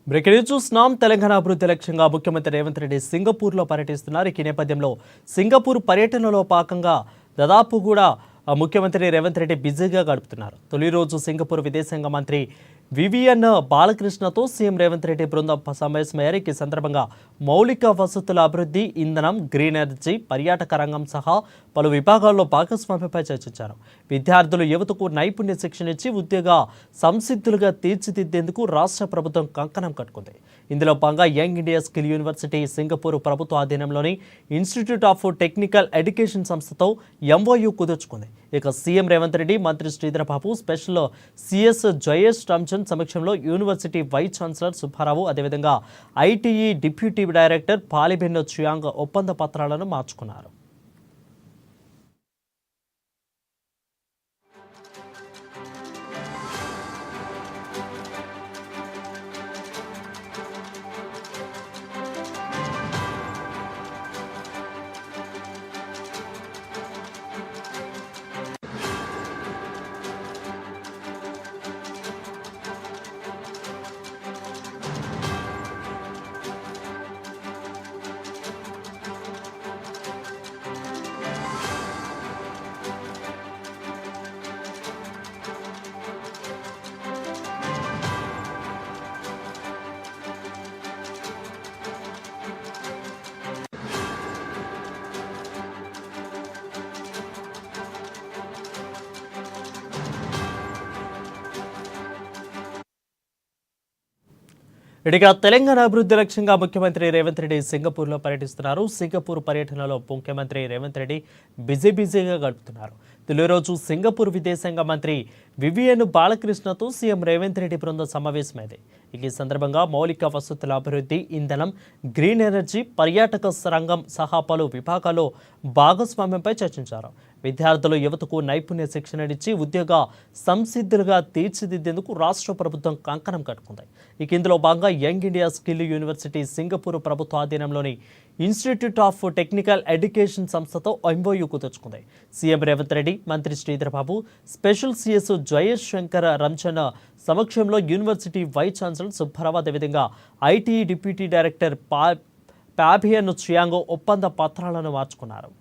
Breaking news చూస్తున్నాం. తెలంగాణ అభివృద్ధి లక్ష్యంగా ముఖ్యమంత్రి రేవంత్ రెడ్డి సింగపూర్లో పర్యటిస్తున్నారు. ఈ నేపథ్యంలో సింగపూర్ పర్యటనలో భాగంగా దాదాపు కూడా ముఖ్యమంత్రి రేవంత్ రెడ్డి బిజీగా గడుపుతున్నారు. తొలి రోజు సింగపూర్ విదేశాంగ మంత్రి వివియన్ బాలకృష్ణతో సీఎం రేవంత్ రెడ్డి బృందం సమావేశమయ్యారు. ఈ సందర్భంగా మౌలిక వసతుల అభివృద్ధి, ఇంధనం, గ్రీన్ ఎనర్జీ, పర్యాటక రంగం సహా పలు విభాగాల్లో భాగస్వామ్యంపై చర్చించారు. విద్యార్థులు యువతకు నైపుణ్య శిక్షణ ఇచ్చి ఉద్యోగ సంసిద్ధులుగా తీర్చిదిద్దేందుకు రాష్ట్ర ప్రభుత్వం కంకణం కట్టుకుంది. ఇందులో భాగంగా young India skill university Singapore ప్రభుత్వ ఆధీనంలోని ఇన్స్టిట్యూట్ ఆఫ్ టెక్నికల్ ఎడ్యుకేషన్ సంస్థతో ఎంఓయూ కుదుర్చుకుంది. ఇక సీఎం రేవంత్ రెడ్డి, మంత్రి శ్రీధర్ బాబు, స్పెషల్ సిఎస్ జయేష్ రామ్చంద్ సమక్షంలో యూనివర్సిటీ వైస్ ఛాన్సలర్ సుబ్బారావు, అదేవిధంగా ఐటీఈ డిప్యూటీ డైరెక్టర్ పాలిబెన్ చియాంగ్ ఒప్పంద పత్రాలను మార్చుకున్నారు. ఇక తెలంగాణ అభివృద్ధి లక్ష్యంగా ముఖ్యమంత్రి రేవంత్ రెడ్డి సింగపూర్లో పర్యటిస్తున్నారు. సింగపూర్ పర్యటనలో ముఖ్యమంత్రి రేవంత్ రెడ్డి బిజీగా గడుపుతున్నారు. తొలి రోజు సింగపూర్ విదేశాంగ మంత్రి వివియన్ బాలకృష్ణతో సీఎం రేవంత్ రెడ్డి బృందం సమావేశమైంది. ఈ సందర్భంగా మౌలిక వసతుల అభివృద్ధి, ఇంధనం, గ్రీన్ ఎనర్జీ, పర్యాటక రంగం సహా పలు విభాగాల్లో భాగస్వామ్యంపై చర్చించారు. విద్యార్థులు యువతకు నైపుణ్య శిక్షణనిచ్చి ఉద్యోగ సంసిద్ధులుగా తీర్చిదిద్దేందుకు రాష్ట్ర ప్రభుత్వం కంకణం కట్టుకుంది. ఇందులో భాగంగా young India skill university Singapore ప్రభుత్వ ఆధీనంలోని ఇన్స్టిట్యూట్ ఆఫ్ టెక్నికల్ ఎడ్యుకేషన్ సంస్థతో ఎంఓయూ కుదుర్చుకుంది. సీఎం రేవంత్ రెడ్డి, మంత్రి శ్రీధర్ బాబు, స్పెషల్ సిఎస్ జయేష్ శంకర్ రంజన్ సమక్షంలో యూనివర్సిటీ వైస్ ఛాన్సలర్ సుబ్బారావు, అదేవిధంగా ఐటీఈ డిప్యూటీ డైరెక్టర్ పాభియన్ చియాంగ్ ఒప్పంద పత్రాలను మార్చుకున్నారు.